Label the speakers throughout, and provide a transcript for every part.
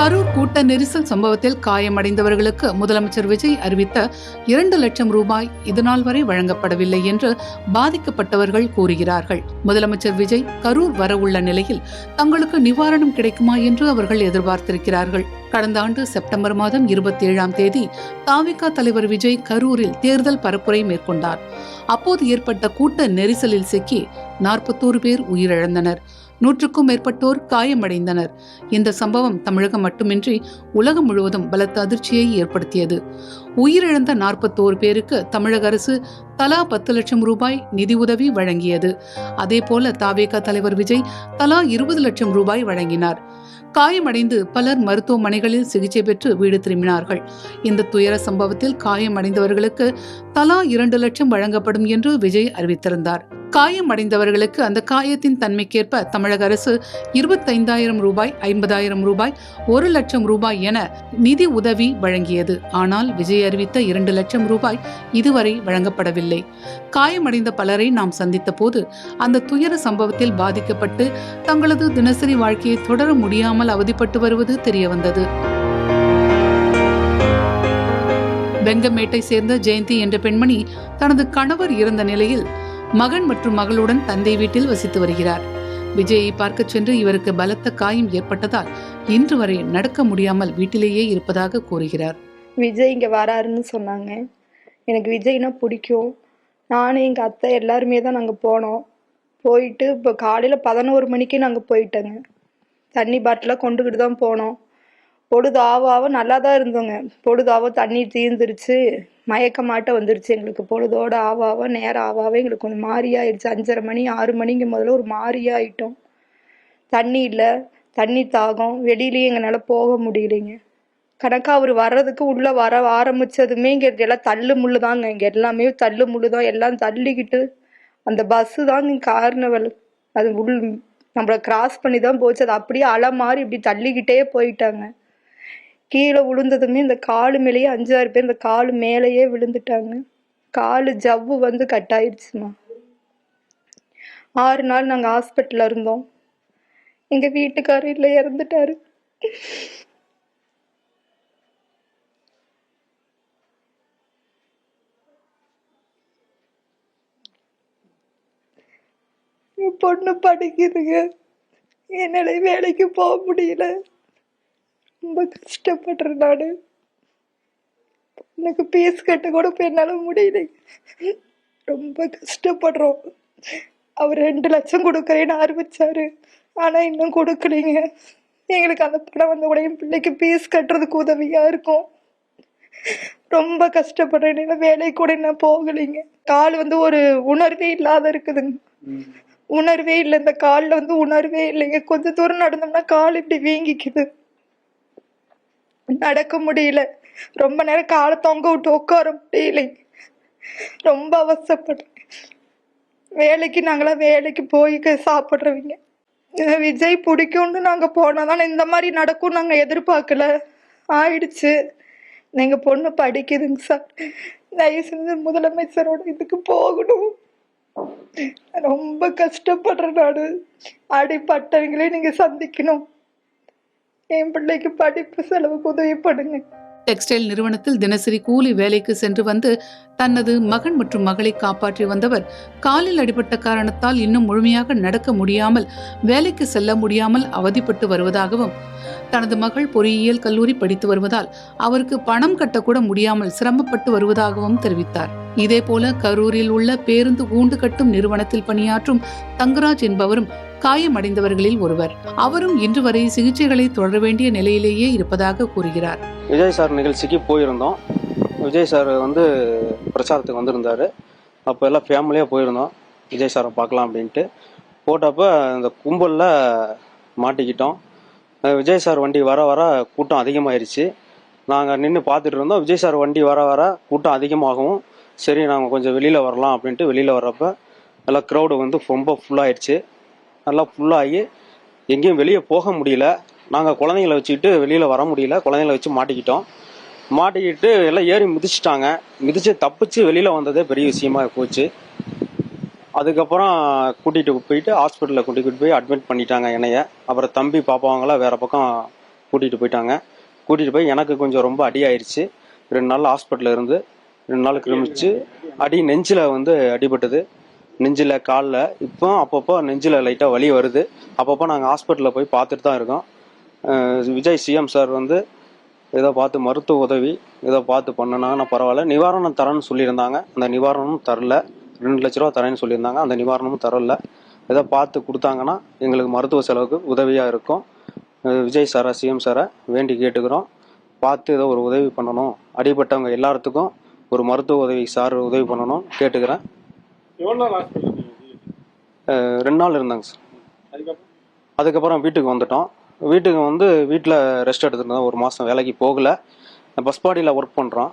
Speaker 1: கரூர் கூட்ட நெரிசல் சம்பவத்தில் காயமடைந்தவர்களுக்கு முதலமைச்சர் விஜய் அறிவித்த 2 லட்சம் ரூபாய் இதுநாள் வரை வழங்கப்படவில்லை என்று பாதிக்கப்பட்டவர்கள் கூறுகிறார்கள். முதலமைச்சர் விஜய் கரூர் வரவுள்ள நிலையில் தங்களுக்கு நிவாரணம் கிடைக்குமா என்று அவர்கள் எதிர்பார்த்திருக்கிறார்கள். கடந்த ஆண்டு செப்டம்பர் மாதம் 27ஆம் தேதி தாவிக தலைவர் விஜய் கரூரில் தேர்தல் பரப்புரை மேற்கொண்டார். அப்போது ஏற்பட்ட கூட்ட நெரிசலில் சிக்கி 41 பேர் உயிரிழந்தனர். 100க்கும் மேற்பட்டோர் காயமடைந்தனர். இந்த சம்பவம் தமிழகம் மட்டுமின்றி உலகம் முழுவதும் பலத்த அதிர்ச்சியை ஏற்படுத்தியது. உயிரிழந்த 41 பேருக்கு தமிழக அரசு தலா 10 லட்சம் ரூபாய் நிதி உதவி வழங்கியது. அதேபோல தாவேகா தலைவர் விஜய் தலா 20 லட்சம் ரூபாய் வழங்கினார். காயமடைந்து பலர் மருத்துவமனைகளில் சிகிச்சை பெற்று வீடு திரும்பினார்கள். இந்த துயர சம்பவத்தில் காயமடைந்தவர்களுக்கு தலா 2 லட்சம் வழங்கப்படும் என்று விஜய் அறிவித்திருந்தார். காயமடைந்தவர்களுக்கு அந்த காயத்தின் தன்மைக்கேற்ப தமிழக அரசு 25,000 ரூபாய், 50,000 ரூபாய், 1 லட்சம் ரூபாய் என நிதி உதவி வழங்கியது. ஆனால் விஜய் அறிவித்த 2 லட்சம் ரூபாய் இதுவரை வழங்கப்படவில்லை. காயமடைந்த பலரை நாம் சந்தித்த போது அந்த துயர சம்பவத்தில் பாதிக்கப்பட்டு தங்களது தினசரி வாழ்க்கையை தொடர முடியாமல் அவதிப்பட்டு வருவது தெரியவந்தது. வெங்கமேட்டை சேர்ந்த ஜெயந்தி என்ற பெண்மணி தனது கணவர் இறந்த நிலையில் மகன் மற்றும் மகளுடன் தந்தை வீட்டில் வசித்து வருகிறார். விஜயை பார்க்க சென்று இவருக்கு பலத்த காயம் ஏற்பட்டதால் இன்று வரை நடக்க முடியாமல் வீட்டிலேயே இருப்பதாக கூறுகிறார்.
Speaker 2: விஜய் இங்கே வராருன்னு சொன்னாங்க. எனக்கு விஜய்னா பிடிக்கும். நானும் எங்கள் அத்தை எல்லாருமே தான் நாங்கள் போனோம். போயிட்டு இப்போ காலையில் 11 மணிக்கு நாங்கள் போயிட்டோங்க. தண்ணி பாட்டிலாக கொண்டுக்கிட்டு தான் போனோம். பொழுது ஆவாவோ நல்லா தான் இருந்தோங்க. பொழுதாவோ தண்ணி தீர்ந்துருச்சு, மயக்கமாட்ட வந்துருச்சு எங்களுக்கு. பொழுதோட ஆவாவோ நேரம் ஆவாவோ எங்களுக்கு கொஞ்சம் மாறியாயிடுச்சு. 5:30 மணி 6 மணிக்கு முதல்ல ஒரு மாறியாயிட்டோம். தண்ணி இல்லை, தண்ணி தாகம், வெளியிலேயே எங்களால் போக முடியலைங்க. கணக்காக அவர் வர்றதுக்கு உள்ளே வர ஆரம்பித்ததுமே இங்கே எல்லாம் தள்ளு முள்ளு தாங்க. இங்கே எல்லாமே தள்ளு முள்ளு தான். எல்லாம் தள்ளிக்கிட்டு அந்த பஸ்ஸு தான் கார்னவல் அது நம்மளை கிராஸ் பண்ணி தான் போச்சு. அது அப்படியே அலை மாதிரி இப்படி தள்ளிக்கிட்டே போயிட்டாங்க. கீழே விழுந்ததுமே இந்த காலு மேலேயே 5-6 பேர் இந்த காலு மேலேயே விழுந்துட்டாங்க. காலு ஜவ்வு வந்து கட் ஆயிடுச்சுமா. 6 நாள் நாங்கள் ஹாஸ்பிட்டலில் இருந்தோம். எங்கள் வீட்டுக்காரர் இல்லை, இறந்துட்டாரு. என் பொண்ணு படிக்குதுங்க. என்னால் வேலைக்கு போக முடியல. ரொம்ப கஷ்டப்படுறேன் நான். எனக்கு பீஸ் கட்ட கூட இப்போ என்னால் முடியல. ரொம்ப கஷ்டப்படுறோம். அவர் 2 லட்சம் கொடுக்குறேன்னு ஆரம்பிச்சாரு. ஆனால் இன்னும் கொடுக்கலைங்க. எங்களுக்கு அந்த பணம் வந்த கூட என் பிள்ளைக்கு பீஸ் கட்டுறதுக்கு உதவியாக இருக்கும். ரொம்ப கஷ்டப்படுறேன். என்ன வேலைக்கு கூட என்ன போகலைங்க. கால் வந்து ஒரு உணர்வே இல்லாத இருக்குதுங்க. உணர்வே இல்லை. இந்த காலில் வந்து உணர்வே இல்லைங்க. கொஞ்சம் தூரம் நடந்தோம்னா கால் இப்படி வீங்கிக்குது. நடக்க முடியல. ரொம்ப நேரம் காலை தொங்க விட்டு உட்கார முடியலைங்க. ரொம்ப அவசரப்படுறேன். வேலைக்கு நாங்களாம் வேலைக்கு போய் சாப்பிட்றவங்க. விஜய் பிடிக்கும்னு நாங்கள் போனால் தானே இந்த மாதிரி நடக்கும் நாங்கள் எதிர்பார்க்கல. ஆயிடுச்சு. எங்கள் பொண்ணு படிக்குதுங்க சார். தயவு செஞ்சு முதலமைச்சரோட இதுக்கு போகணும். ரொம்ப கஷ்டப்படுறேன் நான். அடிப்பட்டவங்களே நீங்கள் சந்திக்கணும். என் பிள்ளைக்கு படிப்பு செலவுக்கு உதவி பண்ணுங்க.
Speaker 1: டெக்ஸ்டைல் நிறுவனத்தில் தினசரி கூலி வேலைக்கு சென்று வந்து தனது மகன் மற்றும் மகளை காப்பாற்றி வந்தவர் காலில் அடிபட்ட காரணத்தால் இன்னும் முழுமையாக நடக்க முடியாமல் வேலைக்கு செல்ல முடியாமல் அவதிப்பட்டு வருவதாகவும், தனது மகள் பொறியியல் கல்லூரி படித்து வருவதால் அவருக்கு பணம் கட்டக்கூட முடியாமல் சிரமப்பட்டு வருவதாகவும் தெரிவித்தார். இதேபோல கரூரில் உள்ள பேருந்து கூண்டு கட்டும் நிறுவனத்தில் பணியாற்றும் தங்கராஜ் என்பவரும் காயமடைந்தவர்களில் ஒருவர். அவரும் இன்று வரை சிகிச்சைகளை தொடர வேண்டிய நிலையிலேயே இருப்பதாக கூறுகிறார்.
Speaker 3: விஜய் சார் நிகழ்ச்சிக்கு போயிருந்தோம். விஜய் சார் வந்து பிரச்சாரத்துக்கு வந்திருந்தார். அப்போ எல்லாம் ஃபேமிலியாக போயிருந்தோம் விஜய் சாரை பார்க்கலாம் அப்படின்ட்டு. போட்டப்போ இந்த கும்பலில் மாட்டிக்கிட்டோம். விஜய் சார் வண்டி வர வர கூட்டம் அதிகமாகிருச்சு. நாங்கள் நின்று பார்த்துட்டு இருந்தோம். விஜய் சார் வண்டி வர வர கூட்டம் அதிகமாகவும், சரி நாங்கள் கொஞ்சம் வெளியில் வரலாம் அப்படின்ட்டு வெளியில் வர்றப்போ எல்லாம் க்ரௌடு வந்து ரொம்ப ஃபுல்லாகிடுச்சு. நல்லா ஃபுல்லாகி எங்கேயும் வெளியே போக முடியல. நாங்கள் குழந்தைங்கள வச்சுக்கிட்டு வெளியில் வர முடியல. குழந்தைங்கள வச்சு மாட்டிக்கிட்டு எல்லாம் ஏறி மிதிச்சிட்டாங்க. மிதித்து தப்பிச்சு வெளியில் வந்ததே பெரிய விஷயமா போச்சு. அதுக்கப்புறம் கூட்டிகிட்டு போயிட்டு ஹாஸ்பிட்டலில் கூட்டிகிட்டு போய் அட்மிட் பண்ணிட்டாங்க என்னைய. அப்புறம் தம்பி பாப்பாவங்களாம் வேறு பக்கம் கூட்டிகிட்டு போயிட்டாங்க. கூட்டிகிட்டு போய் எனக்கு கொஞ்சம் ரொம்ப அடி ஆயிடுச்சு. 2 நாள் ஹாஸ்பிட்டலில் இருந்து 2 நாள் கிளம்பிச்சு. அடி நெஞ்சில் வந்து அடிபட்டது, நெஞ்சில் காலில். இப்போ அப்பப்போ நெஞ்சில் லைட்டாக வலி வருது. அப்பப்போ நாங்கள் ஹாஸ்பிட்டலில் போய் பார்த்துட்டு தான் இருக்கோம். விஜய் சிஎம் சார் வந்து ஏதோ பார்த்து மருத்துவ உதவி ஏதோ பார்த்து பண்ணினாங்கன்னா பரவாயில்ல. நிவாரணம் தரேன்னு சொல்லியிருந்தாங்க, அந்த நிவாரணமும் தரல. 2 லட்ச ரூபா தரேன்னு சொல்லியிருந்தாங்க, அந்த நிவாரணமும் தரல. ஏதோ பார்த்து கொடுத்தாங்கன்னா எங்களுக்கு மருத்துவ செலவுக்கு உதவியாக இருக்கும். விஜய் சாரை, சிஎம் சாரை வேண்டி கேட்டுக்கிறோம். பார்த்து ஏதோ ஒரு உதவி பண்ணணும். அடிபட்டவங்க எல்லாத்துக்கும் ஒரு மருத்துவ உதவி சார் உதவி பண்ணணும் கேட்டுக்கிறேன். 2 நாள் இருந்தாங்க சார். அதுக்கப்புறம் வீட்டுக்கு வந்துட்டோம். வீட்டுக்கு வந்து வீட்டில் ரெஸ்ட் எடுத்துருந்தோம். 1 மாதம் வேலைக்கு போகல. பஸ் பாடியில் ஒர்க் பண்ணுறோம்.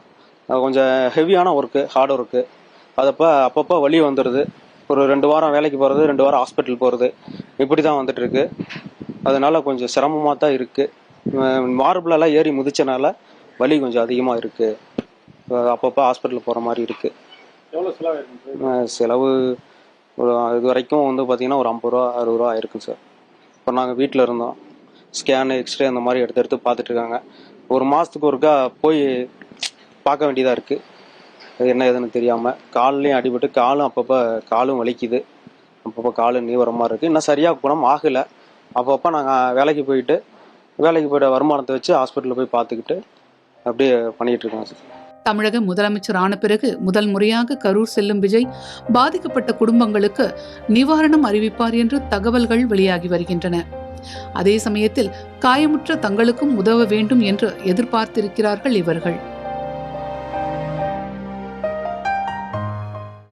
Speaker 3: கொஞ்சம் ஹெவியான ஒர்க்கு, ஹார்ட் ஒர்க்கு. அப்பப்போ வலி வந்துடுது. ஒரு 2 வாரம் வேலைக்கு போகிறது, 2 வாரம் ஹாஸ்பிட்டல் போகிறது, இப்படி தான் வந்துட்டுருக்கு. அதனால கொஞ்சம் சிரமமாக தான் இருக்குது. மார்பிளெல்லாம் ஏறி முதிச்சனால வலி கொஞ்சம் அதிகமாக இருக்குது. அப்பப்போ ஹாஸ்பிட்டல் போகிற மாதிரி இருக்குது. செலவு இது வரைக்கும் வந்து பார்த்திங்கன்னா ஒரு 50 ரூபா 60 ரூபா ஆயிருக்கும் சார். இப்போ நாங்கள் வீட்டில் இருந்தோம். ஸ்கேனு, எக்ஸ்ரே அந்த மாதிரி எடுத்து பார்த்துட்ருக்காங்க. 1 மாதத்துக்கு ஒருக்கா போய் பார்க்க வேண்டியதாக இருக்குது. என்ன ஏதுன்னு தெரியாமல். கால்லையும் அடிபட்டு காலும் வலிக்குது. அப்பப்போ காலு நீவரமாக இருக்குது. இன்னும் சரியாக குணம் ஆகலை. அப்பப்போ நாங்கள் வேலைக்கு போயிட்டு வருமானத்தை வச்சு ஹாஸ்பிட்டலில் போய் பார்த்துக்கிட்டு அப்படியே பண்ணிகிட்ருக்கோம் சார்.
Speaker 1: தமிழக முதலமைச்சர் ஆன பிறகு முதல் முறையாக கரூர் செல்லும் விஜய் பாதிக்கப்பட்ட குடும்பங்களுக்கு நிவாரணம் அறிவிப்பார் என்று தகவல்கள் வெளியாகி வருகின்றன. அதே சமயத்தில் காயமுற்ற தங்களுக்கும் உதவ வேண்டும் என்று எதிர்பார்த்திருக்கிறார்கள் இவர்கள்.